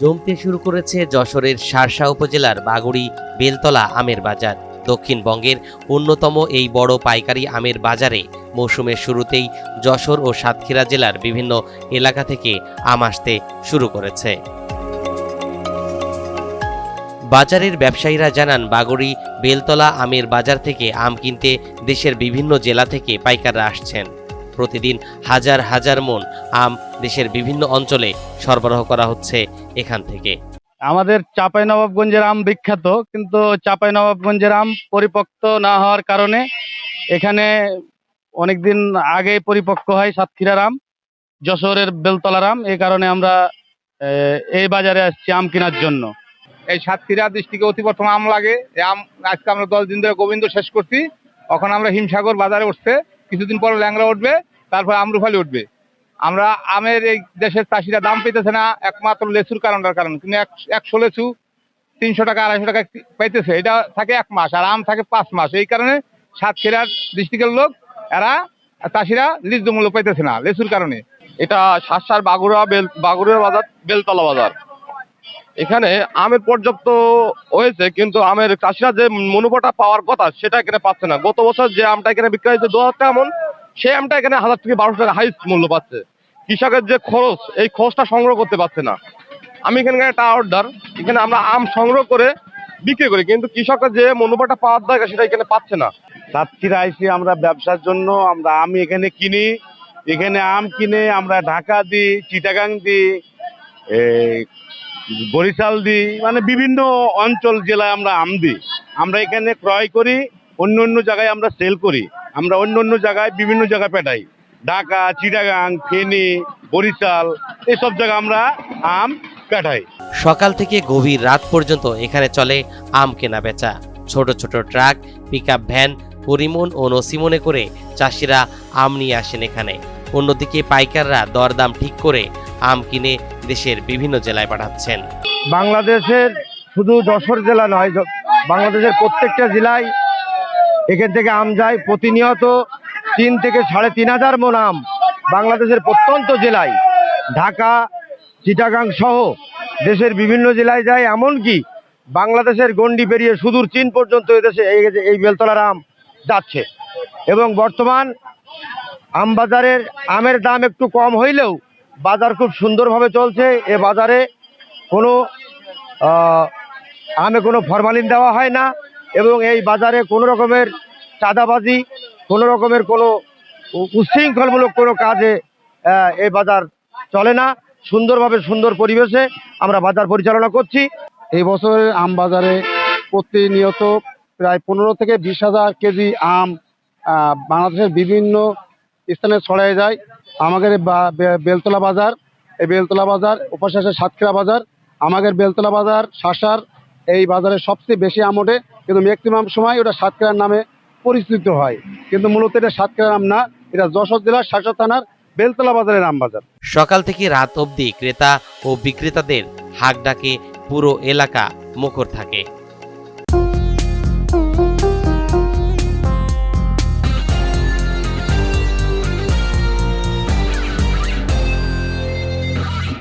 জমতে শুরু করেছে যশোরের শার্শা উপজেলার বাগুড়ি বেলতলা আমের বাজার। দক্ষিণবঙ্গের অন্যতম এই বড় পাইকারি আমের বাজারে মৌসুমের শুরুতেই যশোর ও সাতক্ষীরা জেলার বিভিন্ন এলাকা থেকে আম আসতে শুরু করেছে। বাজারের ব্যবসায়ীরা জানান, বাগুড়ি বেলতলা আমের বাজার থেকে আম কিনতে দেশের বিভিন্ন জেলা থেকে পাইকাররা আসছেন। প্রতিদিন হাজার হাজার মন আম দেশের বিভিন্ন অঞ্চলে সরবরাহ করা হচ্ছে এখান থেকে। আমাদের চাঁপাইনবাবগঞ্জের আম বিখ্যাত, কিন্তু চাঁপাইনবাবগঞ্জের আম পরিপক্ক না হওয়ার কারণে এখানে অনেকদিন আগে পরিপক্ক হয় সাতক্ষীরার আম, যশোরের বেলতলার আম। এই কারণে আমরা এই বাজারে আসছি আম কেনার জন্য। এই সাতক্ষীরা ডিস্ট্রিক্টে অতি প্রথম আম লাগে। এই আম আজকে আমরা 10 দিন ধরে গোবিন্দ শেষ করছি। এখন আমরা হিমসাগর বাজারে উঠছে, কিছুদিন পর ল্যাংড়া উঠবে, তারপর আমরুফালি উঠবে। আমরা আমের এই দেশের চাষিরা দাম পেতেছে না একমাত্র লেচুর কারণটার কারণ। কিন্তু 100 লেচু 300 টাকা 250 টাকা পাইতেছে। এটা থাকে 1 মাস, আর আম থাকে 5 মাস। এই কারণে সাতক্ষীরার ডিস্ট্রিক্টের লোক এরা চাষিরা ন্যায্য মূল্য পাইতেছে না লেচুর কারণে। এটা শার্শার বাগুড়া বাজার, বেলতলা বাজার। এখানে আমের পর্যাপ্ত হয়েছে, কিন্তু আমের চাষিরা যে মুনাফাটা পাওয়ার কথা সেটা এখানে পাচ্ছে না। গত বছর যে আমটা এখানে বিক্রি হয়েছে 2000 টাকা মন, সেই আমটা এখানে 1000 থেকে 1200 টাকা হাইস্ট মূল্য পাচ্ছে। কৃষকের যে খরচ, এই খরচটা সংগ্রহ করতে পারছে না। আমি এখানে একটা অর্ডার, এখানে আমরা আম সংগ্রহ করে বিক্রি করি, কিন্তু কৃষকের যে মুনাফাটা পাওয়ার দরকার সেটা এখানে পাচ্ছে না। সাতক্ষীরা আইসি আমরা ব্যবসার জন্য, আমরা আম এখানে কিনি। এখানে আম কিনে আমরা ঢাকা দিই, চিটাগাং দিই, বরিশাল দিই, মানে বিভিন্ন অঞ্চল জেলায় আমরা আম দিই। আমরা এখানে ক্রয় করি, অন্য অন্য জায়গায় আমরা সেল করি। আমরা অন্য অন্য জায়গায় বিভিন্ন জায়গায় পাঠাই, ঢাকা, চিটাগাং, ফেনী, বরিশাল, এসব জায়গায় আমরা আম পাঠাই। সকাল থেকে গভীর রাত পর্যন্ত এখানে চলে আম কেনা বেচা। ছোট ছোট ট্রাক, পিকআপ ভ্যান পরিমণ ও নসিমনে করে চাষিরা আম নিয়ে আসেন এখানে। অন্যদিকে পাইকাররা দরদাম ঠিক করে আম কিনে দেশের বিভিন্ন জেলায় পাঠাচ্ছেন। বাংলাদেশের শুধু যশোর জেলা নয়, বাংলাদেশের প্রত্যেকটা জেলায় এখান থেকে আম যায়। প্রতিনিয়ত 3 থেকে 3500 মন আম বাংলাদেশের প্রত্যন্ত জেলায়, ঢাকা, চিটাগাং সহ দেশের বিভিন্ন জেলায় যায়। এমনকি বাংলাদেশের গণ্ডি পেরিয়ে সুদূর চীন পর্যন্ত এদেশে এই বেলতলার আম যাচ্ছে। এবং বর্তমান আম বাজারের আমের দাম একটু কম হইলেও বাজার খুব সুন্দরভাবে চলছে। এ বাজারে কোনো আমে কোনো ফরমালিন দেওয়া হয় না, এবং এই বাজারে কোনো রকমের চাঁদাবাজি, কোনো রকমের কোনো উচ্ছৃঙ্খলমূলক কোনো কাজে এই বাজার চলে না। সুন্দরভাবে সুন্দর পরিবেশে আমরা বাজার পরিচালনা করছি। এই বছরের আম বাজারে প্রতিনিয়ত প্রায় 15 থেকে 20,000 কেজি আম বাংলাদেশের বিভিন্ন স্থানে ছড়ায় যায়। আমাদের বেলতলা বাজার, এই বেলতলা বাজার ওপাশে সাতক্ষীরা বাজার, আমাদের বেলতলা বাজার শার্শার এই বাজারে সবচেয়ে বেশি আম ওঠে, কিন্তু ম্যাক্সিমাম সময় ওটা সাতক্ষীরার নামে পরিচিত হয়। কিন্তু মূলত এটা সাতক্ষীরার নাম না, এটা যশোর জেলার শার্শা থানার বেলতলা বাজারের আম বাজার। সকাল থেকে রাত অবধি ক্রেতা ও বিক্রেতাদের হাঁক ডাকে পুরো এলাকা মুখর থাকে।